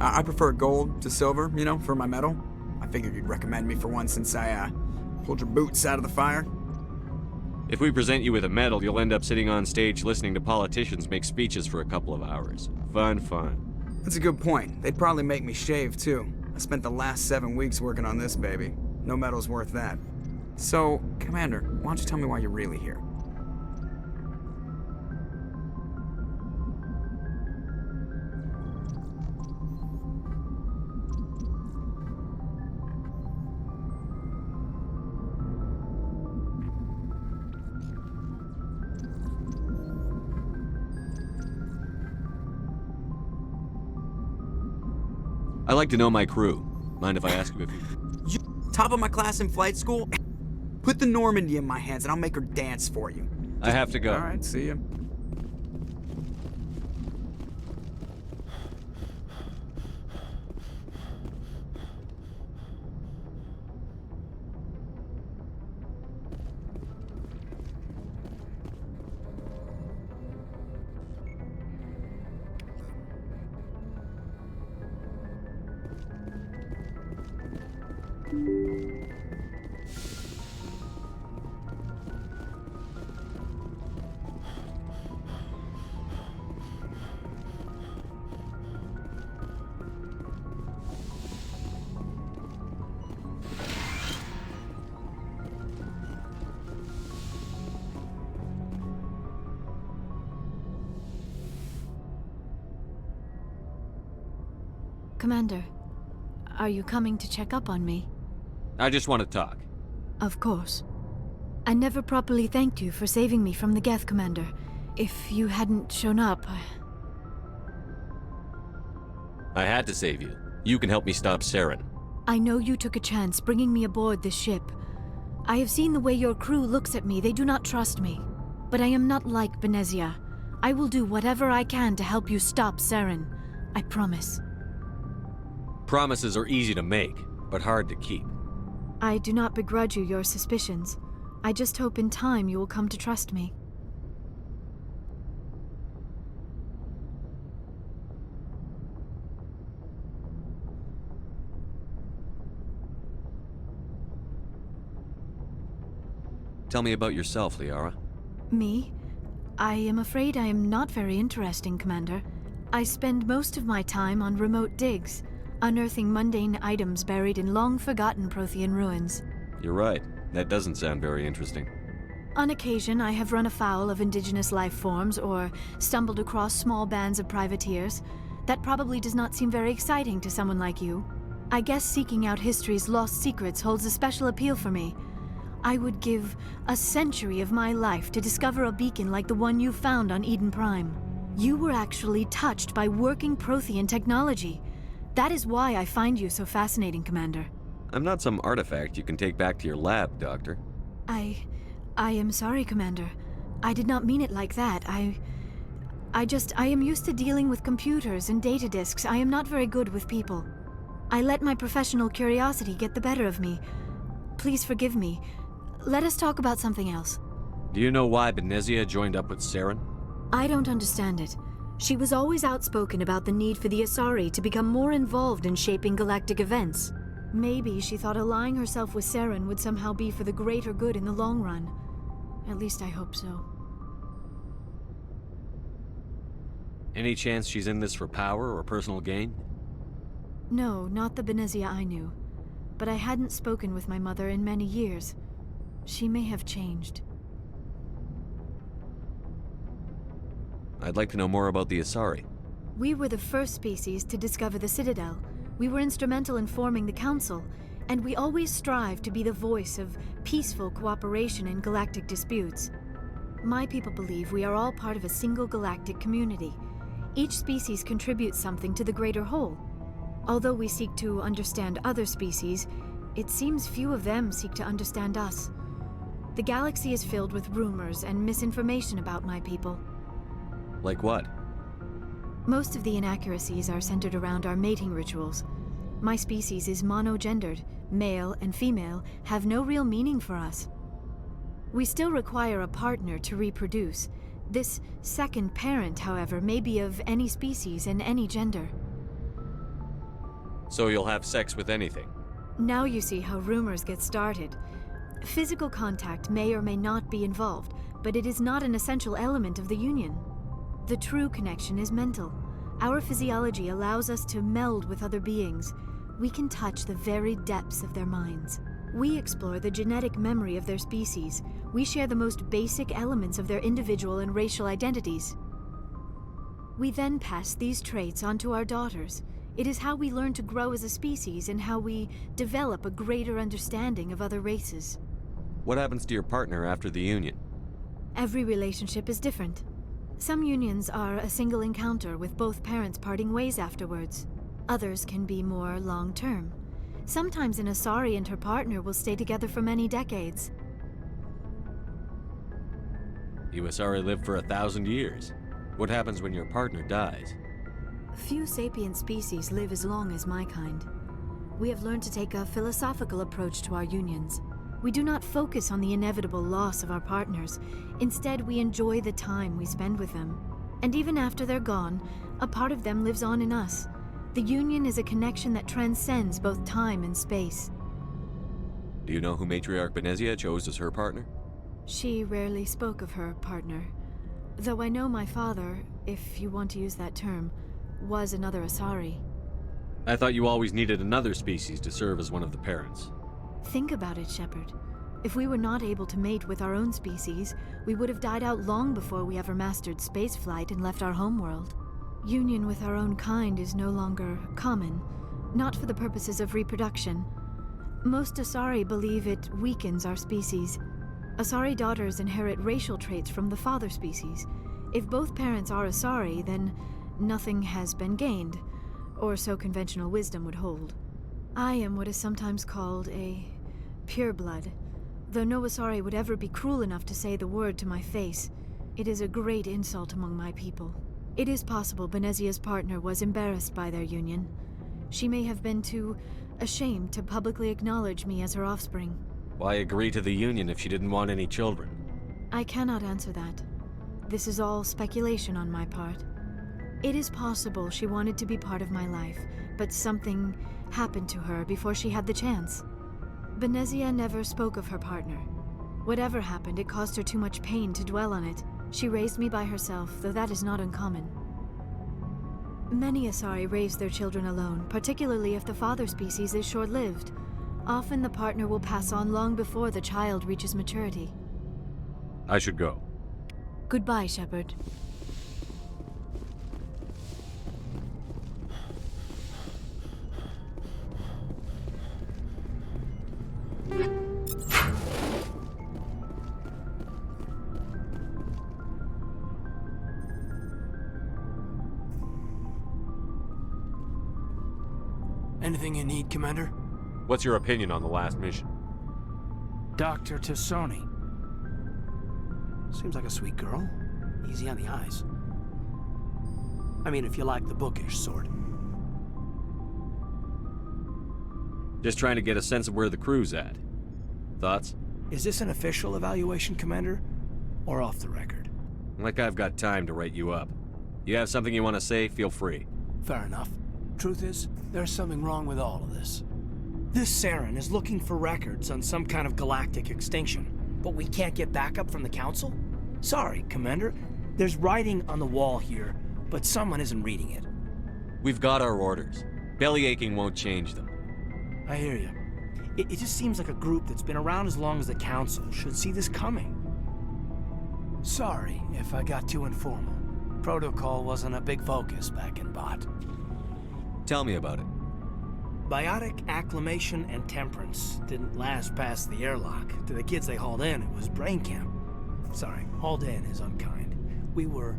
I prefer gold to silver, you know, for my metal. I figured you'd recommend me for one since I, pulled your boots out of the fire. If we present you with a medal, you'll end up sitting on stage listening to politicians make speeches for a couple of hours. Fun. That's a good point. They'd probably make me shave, too. I spent the last 7 weeks working on this baby. No medal's worth that. So, Commander, why don't you tell me why you're really here? I like to know my crew. Mind if I ask you if You top of my class in flight school? Put the Normandy in my hands and I'll make her dance for you. I have to go. Alright, see ya. Commander, are you coming to check up on me? I just want to talk. Of course. I never properly thanked you for saving me from the Geth, Commander. If you hadn't shown up, I had to save you. You can help me stop Saren. I know you took a chance bringing me aboard this ship. I have seen the way your crew looks at me. They do not trust me. But I am not like Benezia. I will do whatever I can to help you stop Saren. I promise. Promises are easy to make, but hard to keep. I do not begrudge you your suspicions. I just hope in time you will come to trust me. Tell me about yourself, Liara. Me? I am afraid I am not very interesting, Commander. I spend most of my time on remote digs, unearthing mundane items buried in long-forgotten Prothean ruins. You're right. That doesn't sound very interesting. On occasion, I have run afoul of indigenous life forms or stumbled across small bands of privateers. That probably does not seem very exciting to someone like you. I guess seeking out history's lost secrets holds a special appeal for me. I would give a century of my life to discover a beacon like the one you found on Eden Prime. You were actually touched by working Prothean technology. That is why I find you so fascinating, Commander. I'm not some artifact you can take back to your lab, Doctor. I am sorry, Commander. I did not mean it like that. I am used to dealing with computers and data disks. I am not very good with people. I let my professional curiosity get the better of me. Please forgive me. Let us talk about something else. Do you know why Benezia joined up with Saren? I don't understand it. She was always outspoken about the need for the Asari to become more involved in shaping galactic events. Maybe she thought allying herself with Saren would somehow be for the greater good in the long run. At least I hope so. Any chance she's in this for power or personal gain? No, not the Benezia I knew. But I hadn't spoken with my mother in many years. She may have changed. I'd like to know more about the Asari. We were the first species to discover the Citadel. We were instrumental in forming the Council, and we always strive to be the voice of peaceful cooperation in galactic disputes. My people believe we are all part of a single galactic community. Each species contributes something to the greater whole. Although we seek to understand other species, it seems few of them seek to understand us. The galaxy is filled with rumors and misinformation about my people. Like what? Most of the inaccuracies are centered around our mating rituals. My species is monogendered. Male and female have no real meaning for us. We still require a partner to reproduce. This second parent, however, may be of any species and any gender. So you'll have sex with anything? Now you see how rumors get started. Physical contact may or may not be involved, but it is not an essential element of the union. The true connection is mental. Our physiology allows us to meld with other beings. We can touch the very depths of their minds. We explore the genetic memory of their species. We share the most basic elements of their individual and racial identities. We then pass these traits on to our daughters. It is how we learn to grow as a species and how we develop a greater understanding of other races. What happens to your partner after the union? Every relationship is different. Some unions are a single encounter with both parents parting ways afterwards. Others can be more long-term. Sometimes an Asari and her partner will stay together for many decades. You Asari live for 1,000 years. What happens when your partner dies? Few sapient species live as long as my kind. We have learned to take a philosophical approach to our unions. We do not focus on the inevitable loss of our partners. Instead, we enjoy the time we spend with them. And even after they're gone, a part of them lives on in us. The union is a connection that transcends both time and space. Do you know who Matriarch Benezia chose as her partner? She rarely spoke of her partner. Though I know my father, if you want to use that term, was another Asari. I thought you always needed another species to serve as one of the parents. Think about it, Shepard. If we were not able to mate with our own species, we would have died out long before we ever mastered spaceflight and left our homeworld. Union with our own kind is no longer common, not for the purposes of reproduction. Most Asari believe it weakens our species. Asari daughters inherit racial traits from the father species. If both parents are Asari, then nothing has been gained, or so conventional wisdom would hold. I am what is sometimes called a pureblood, though no Asari would ever be cruel enough to say the word to my face. It is a great insult among my people. It is possible Benezia's partner was embarrassed by their union. She may have been too ashamed to publicly acknowledge me as her offspring. Why agree to the union if she didn't want any children? I cannot answer that. This is all speculation on my part. It is possible she wanted to be part of my life, but something happened to her before she had the chance. Benezia never spoke of her partner. Whatever happened, it caused her too much pain to dwell on it. She raised me by herself, though that is not uncommon. Many Asari raise their children alone, particularly if the father species is short-lived. Often the partner will pass on long before the child reaches maturity. I should go. Goodbye, Shepard. Anything you need, Commander? What's your opinion on the last mission? Dr. Tassoni. Seems like a sweet girl. Easy on the eyes. I mean, if you like the bookish sort. Just trying to get a sense of where the crew's at. Thoughts? Is this an official evaluation, Commander? Or off the record? Like I've got time to write you up. You have something you want to say, feel free. Fair enough. Truth is, there's something wrong with all of this. This Saren is looking for records on some kind of galactic extinction, but we can't get backup from the Council? Sorry, Commander. There's writing on the wall here, but someone isn't reading it. We've got our orders. Belly aching won't change them. I hear you. It just seems like a group that's been around as long as the Council should see this coming. Sorry if I got too informal. Protocol wasn't a big focus back in Bot. Tell me about it. Biotic acclimation and temperance didn't last past the airlock. To the kids they hauled in, it was brain camp. Sorry, hauled in is unkind. We were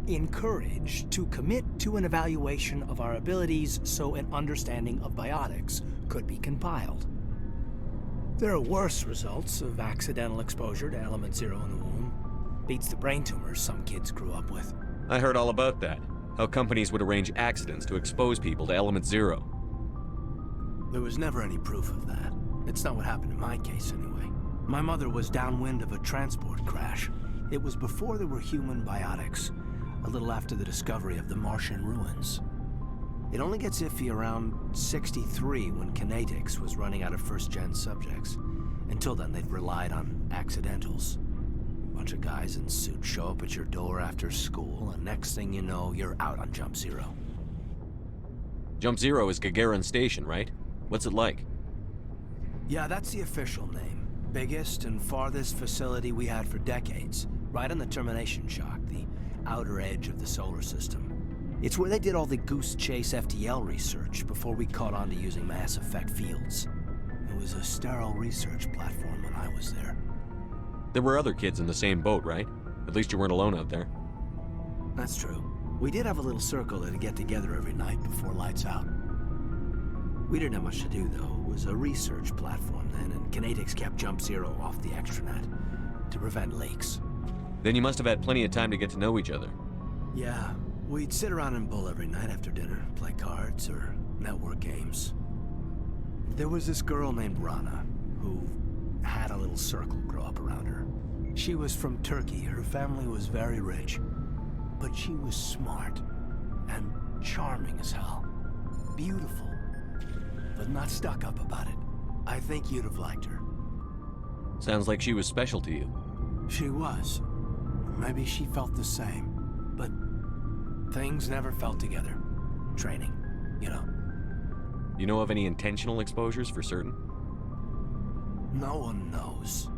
encouraged to commit to an evaluation of our abilities so an understanding of biotics could be compiled. There are worse results of accidental exposure to Element Zero in the womb. Beats the brain tumors some kids grew up with. I heard all about that. How companies would arrange accidents to expose people to Element Zero. There was never any proof of that. It's not what happened in my case, anyway. My mother was downwind of a transport crash. It was before there were human biotics, a little after the discovery of the Martian ruins. It only gets iffy around 63 when Kinetics was running out of first-gen subjects. Until then, they'd relied on accidentals. A bunch of guys in suits show up at your door after school, and next thing you know, you're out on Jump Zero. Jump Zero is Gagarin Station, right? What's it like? Yeah, that's the official name. Biggest and farthest facility we had for decades. Right on the termination shock, the outer edge of the solar system. It's where they did all the Goose Chase FTL research before we caught on to using mass effect fields. It was a sterile research platform when I was there. There were other kids in the same boat, right? At least you weren't alone out there. That's true. We did have a little circle that'd get together every night before lights out. We didn't have much to do, though. It was a research platform then, and Kinetics kept Jump Zero off the extranet to prevent leaks. Then you must have had plenty of time to get to know each other. Yeah, we'd sit around and bull every night after dinner, play cards or network games. There was this girl named Rana, who had a little circle grow up around her. She was from Turkey. Her family was very rich. But she was smart and charming as hell. Beautiful, but not stuck up about it. I think you'd have liked her. Sounds like she was special to you. She was. Maybe she felt the same. But things never felt together. Training, you know. You know of any intentional exposures for certain? No one knows.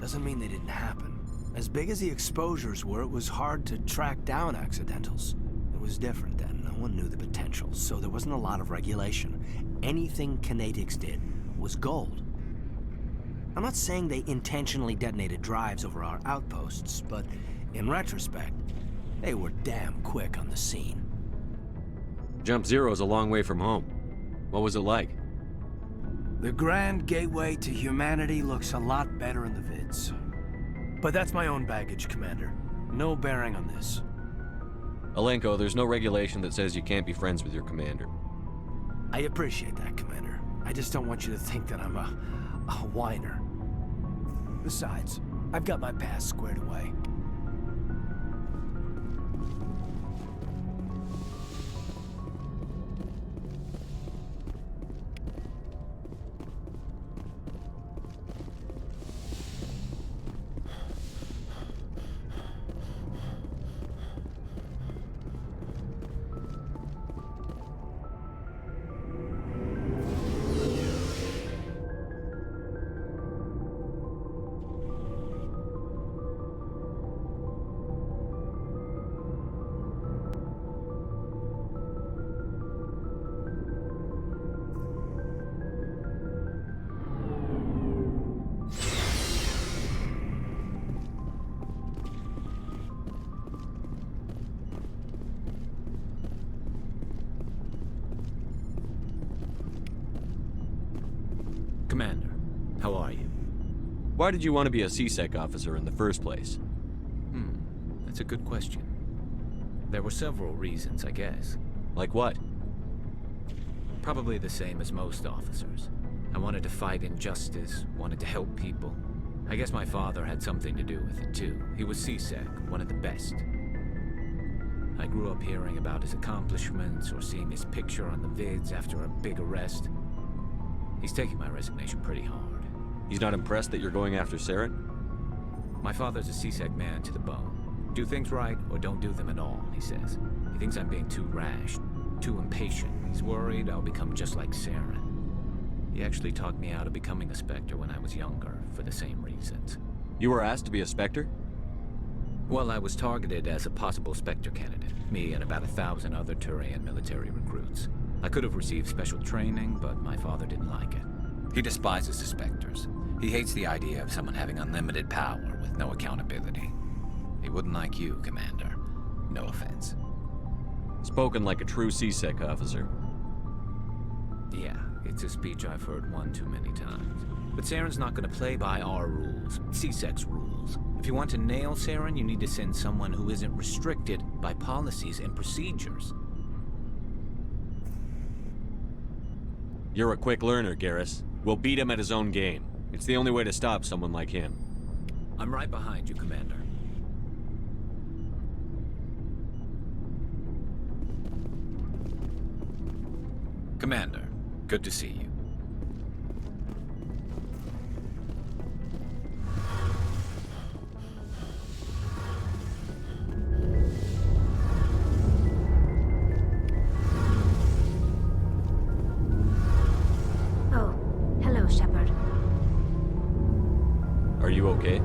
Doesn't mean they didn't happen. As big as the exposures were, it was hard to track down accidentals. It was different then. No one knew the potential, so there wasn't a lot of regulation. Anything Kinetics did was gold. I'm not saying they intentionally detonated drives over our outposts, but in retrospect, they were damn quick on the scene. Jump Zero's a long way from home. What was it like? The grand gateway to humanity looks a lot better in the vids. But that's my own baggage, Commander. No bearing on this. Alenko, there's no regulation that says you can't be friends with your commander. I appreciate that, Commander. I just don't want you to think that I'm a whiner. Besides, I've got my past squared away. Commander, how are you? Why did you want to be a CSEC officer in the first place? That's a good question. There were several reasons, I guess. Like what? Probably the same as most officers. I wanted to fight injustice, wanted to help people. I guess my father had something to do with it too. He was CSEC, one of the best. I grew up hearing about his accomplishments or seeing his picture on the vids after a big arrest. He's taking my resignation pretty hard. He's not impressed that you're going after Saren? My father's a CSEC man to the bone. Do things right or don't do them at all, he says. He thinks I'm being too rash, too impatient. He's worried I'll become just like Saren. He actually talked me out of becoming a Spectre when I was younger, for the same reasons. You were asked to be a Spectre? Well, I was targeted as a possible Spectre candidate. Me and about 1,000 other Turian military recruits. I could have received special training, but my father didn't like it. He despises the Spectres. He hates the idea of someone having unlimited power with no accountability. He wouldn't like you, Commander. No offense. Spoken like a true CSEC officer. Yeah, it's a speech I've heard one too many times. But Saren's not gonna play by our rules, CSEC's rules. If you want to nail Saren, you need to send someone who isn't restricted by policies and procedures. You're a quick learner, Garrus. We'll beat him at his own game. It's the only way to stop someone like him. I'm right behind you, Commander. Commander, good to see you. Oh, hello, Shepard. Are you okay?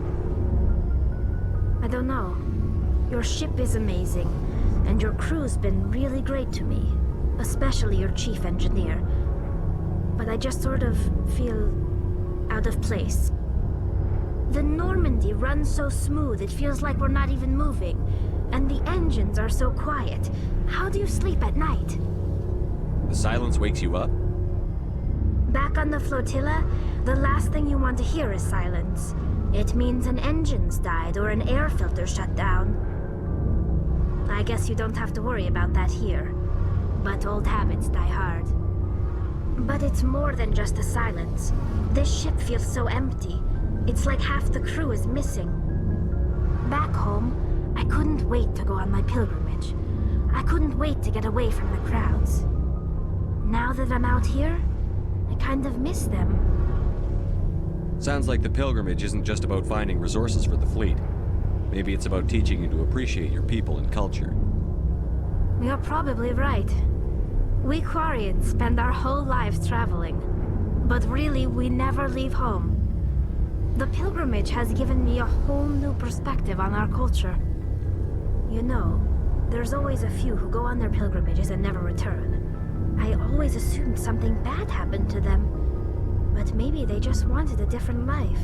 I don't know. Your ship is amazing, and your crew's been really great to me, especially your chief engineer. But I just sort of feel out of place. The Normandy runs so smooth it feels like we're not even moving, and the engines are so quiet. How do you sleep at night? The silence wakes you up? Back on the flotilla, the last thing you want to hear is silence. It means an engine's died or an air filter shut down. I guess you don't have to worry about that here. But old habits die hard. But it's more than just the silence. This ship feels so empty. It's like half the crew is missing. Back home, I couldn't wait to go on my pilgrimage. I couldn't wait to get away from the crowds. Now that I'm out here, I kind of miss them. Sounds like the pilgrimage isn't just about finding resources for the fleet. Maybe it's about teaching you to appreciate your people and culture. You're probably right. We Quarians spend our whole lives traveling, but really we never leave home. The pilgrimage has given me a whole new perspective on our culture. You know, there's always a few who go on their pilgrimages and never return. I always assumed something bad happened to them, but maybe they just wanted a different life.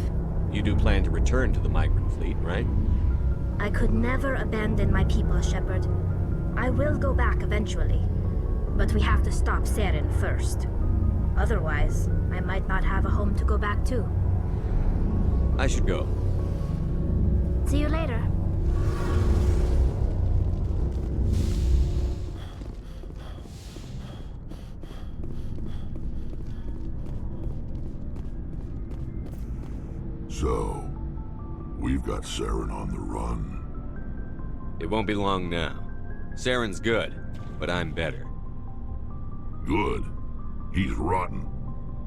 You do plan to return to the migrant fleet, right? I could never abandon my people, Shepard. I will go back eventually, but we have to stop Saren first. Otherwise, I might not have a home to go back to. I should go. See you later. So, we've got Saren on the run. It won't be long now. Saren's good, but I'm better. Good. He's rotten.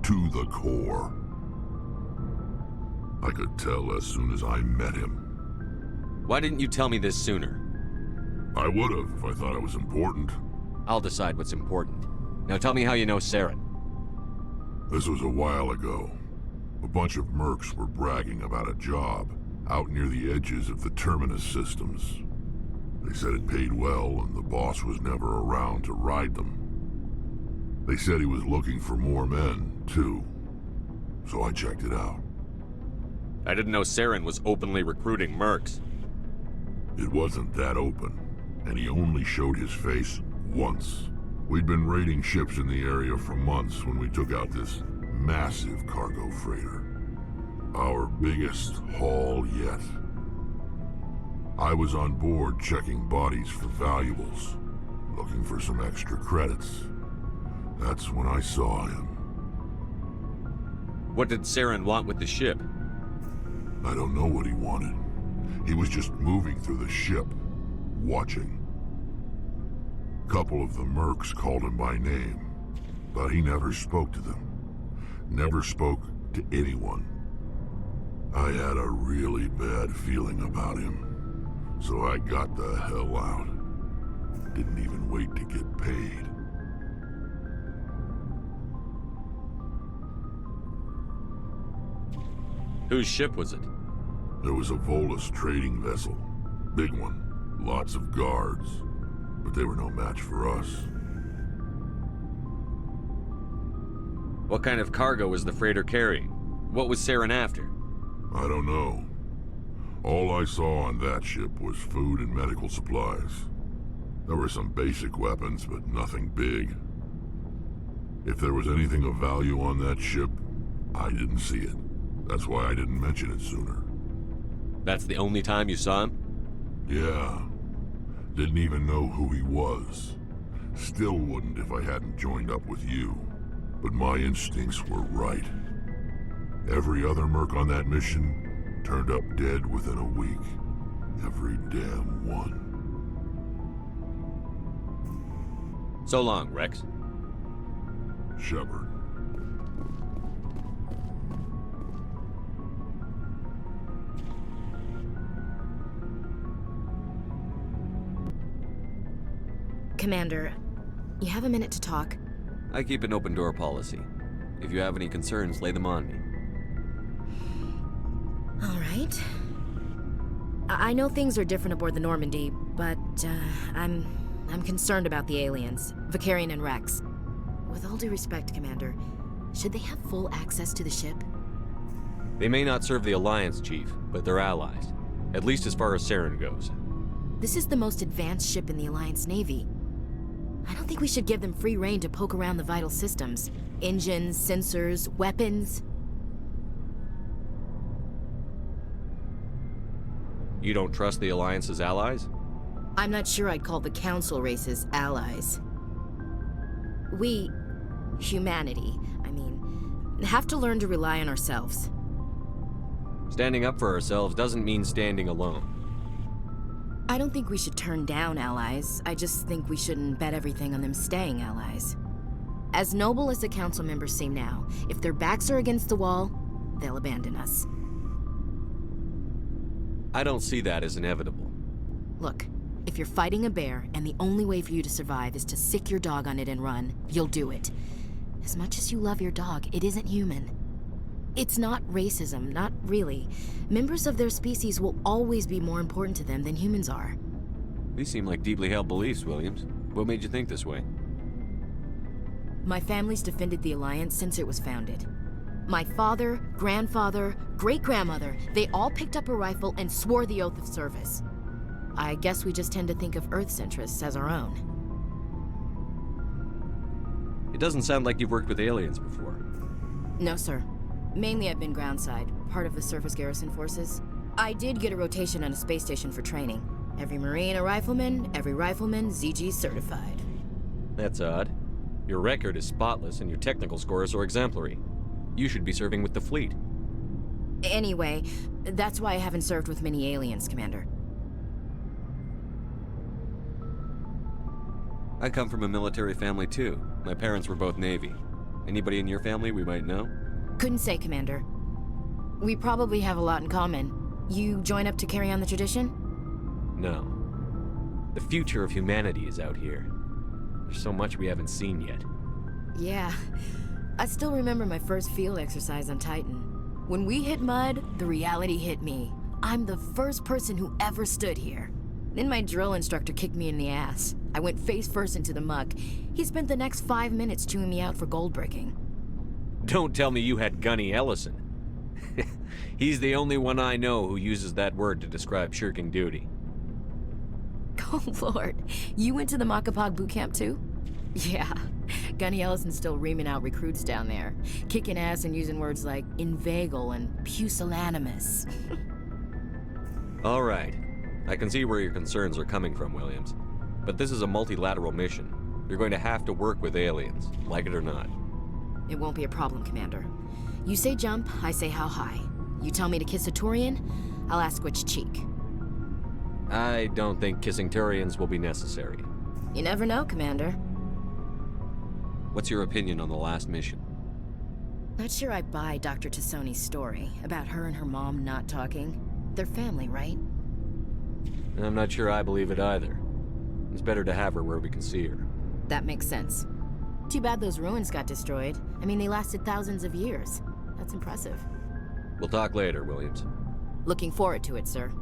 To the core. I could tell as soon as I met him. Why didn't you tell me this sooner? I would've if I thought it was important. I'll decide what's important. Now tell me how you know Saren. This was a while ago. A bunch of mercs were bragging about a job out near the edges of the Terminus systems. They said it paid well and the boss was never around to ride them. They said he was looking for more men, too. So I checked it out. I didn't know Saren was openly recruiting mercs. It wasn't that open, and he only showed his face once. We'd been raiding ships in the area for months when we took out this massive cargo freighter. Our biggest haul yet. I was on board checking bodies for valuables, looking for some extra credits. That's when I saw him. What did Saren want with the ship? I don't know what he wanted. He was just moving through the ship, watching. Couple of the mercs called him by name, but he never spoke to them. Never spoke to anyone. I had a really bad feeling about him, so I got the hell out. Didn't even wait to get paid. Whose ship was it? There was a Volus trading vessel. Big one. Lots of guards. But they were no match for us. What kind of cargo was the freighter carrying? What was Saren after? I don't know. All I saw on that ship was food and medical supplies. There were some basic weapons, but nothing big. If there was anything of value on that ship, I didn't see it. That's why I didn't mention it sooner. That's the only time you saw him? Yeah. Didn't even know who he was. Still wouldn't if I hadn't joined up with you. But my instincts were right. Every other merc on that mission turned up dead within a week. Every damn one. So long, Rex. Shepard. Commander, you have a minute to talk? I keep an open door policy. If you have any concerns, lay them on me. All right. I know things are different aboard the Normandy, but I'm concerned about the aliens, Vicarian and Rex. With all due respect, Commander, should they have full access to the ship? They may not serve the Alliance, Chief, but they're allies. At least as far as Saren goes. This is the most advanced ship in the Alliance Navy. I don't think we should give them free rein to poke around the vital systems. Engines, sensors, weapons. You don't trust the Alliance's allies? I'm not sure I'd call the Council races allies. We, humanity, have to learn to rely on ourselves. Standing up for ourselves doesn't mean standing alone. I don't think we should turn down allies. I just think we shouldn't bet everything on them staying allies. As noble as the Council members seem now, if their backs are against the wall, they'll abandon us. I don't see that as inevitable. Look, if you're fighting a bear and the only way for you to survive is to sick your dog on it and run, you'll do it. As much as you love your dog, it isn't human. It's not racism, not really. Members of their species will always be more important to them than humans are. These seem like deeply held beliefs, Williams. What made you think this way? My family's defended the Alliance since it was founded. My father, grandfather, great-grandmother, they all picked up a rifle and swore the oath of service. I guess we just tend to think of Earth's interests as our own. It doesn't sound like you've worked with aliens before. No, sir. Mainly I've been groundside, part of the surface garrison forces. I did get a rotation on a space station for training. Every Marine a rifleman, every rifleman ZG certified. That's odd. Your record is spotless and your technical scores are exemplary. You should be serving with the fleet. Anyway, that's why I haven't served with many aliens, Commander. I come from a military family too. My parents were both Navy. Anybody in your family we might know? Couldn't say, Commander. We probably have a lot in common. You join up to carry on the tradition? No. The future of humanity is out here. There's so much we haven't seen yet. Yeah. I still remember my first field exercise on Titan. When we hit mud, the reality hit me. I'm the first person who ever stood here. Then my drill instructor kicked me in the ass. I went face first into the muck. He spent the next 5 minutes chewing me out for gold bricking. Don't tell me you had Gunny Ellison. He's the only one I know who uses that word to describe shirking duty. Oh, Lord. You went to the Makapog boot camp, too? Yeah. Gunny Ellison's still reaming out recruits down there. Kicking ass and using words like inveigle and pusillanimous. All right. I can see where your concerns are coming from, Williams. But this is a multilateral mission. You're going to have to work with aliens, like it or not. It won't be a problem, Commander. You say jump, I say how high. You tell me to kiss a Turian, I'll ask which cheek. I don't think kissing Turians will be necessary. You never know, Commander. What's your opinion on the last mission? Not sure I buy Dr. Tassoni's story about her and her mom not talking. They're family, right? I'm not sure I believe it either. It's better to have her where we can see her. That makes sense. Too bad those ruins got destroyed. I mean, they lasted thousands of years. That's impressive. We'll talk later, Williams. Looking forward to it, sir.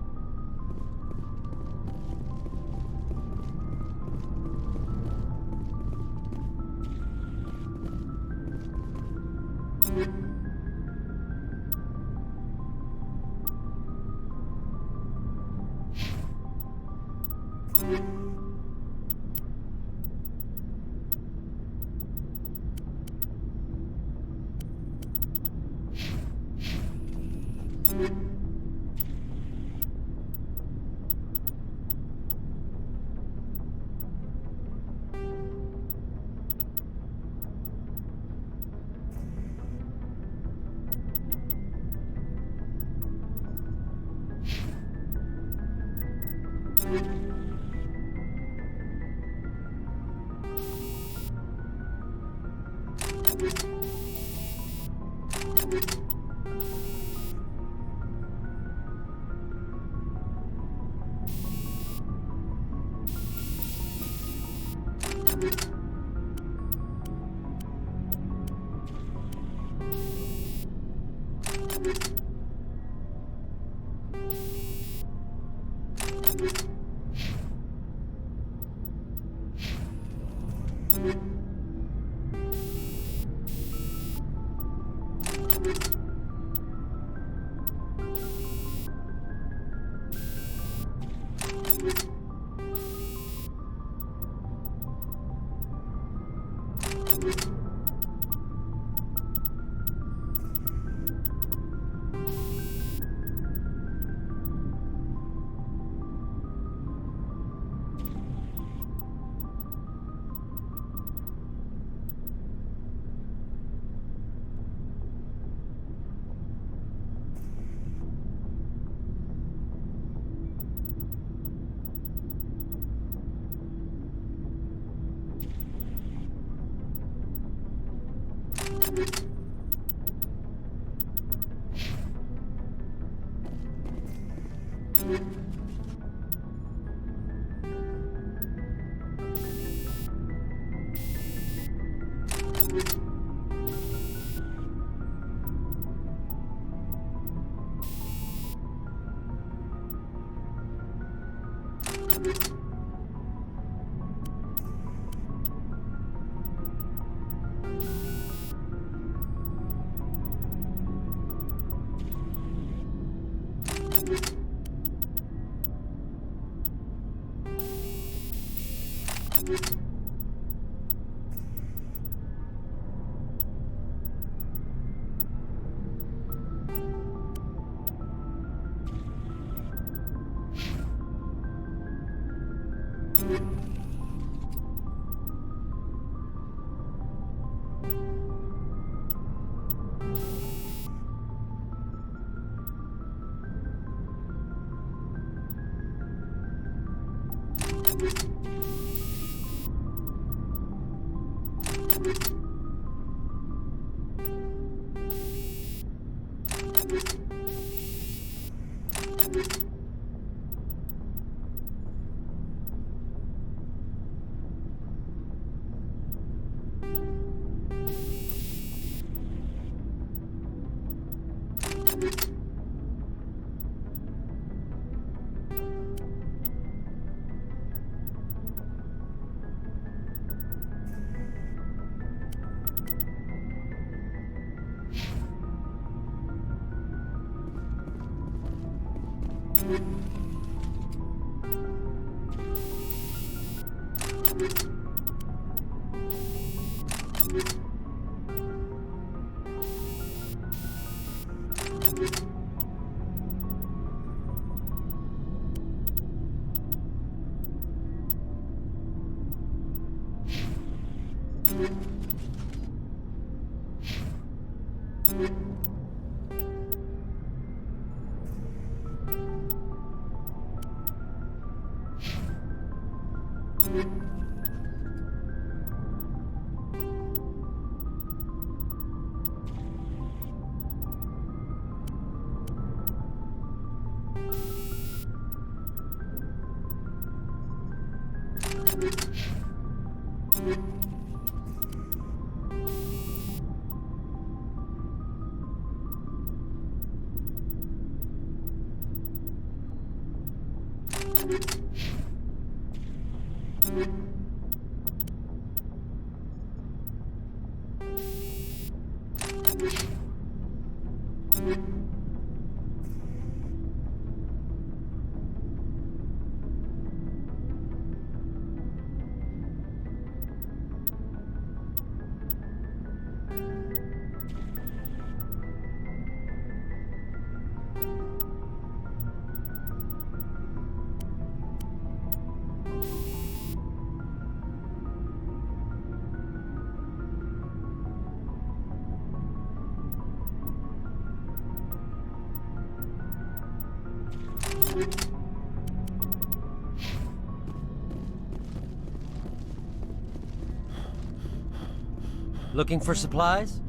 Looking for supplies?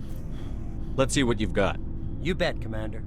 Let's see what you've got. You bet, Commander.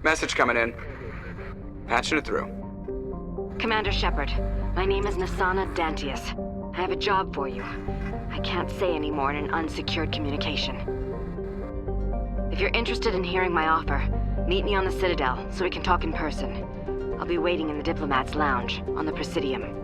Message coming in. Patching it through. Commander Shepard, my name is Nasana Dantius. I have a job for you. I can't say any more in an unsecured communication. If you're interested in hearing my offer, meet me on the Citadel so we can talk in person. I'll be waiting in the Diplomat's Lounge on the Presidium.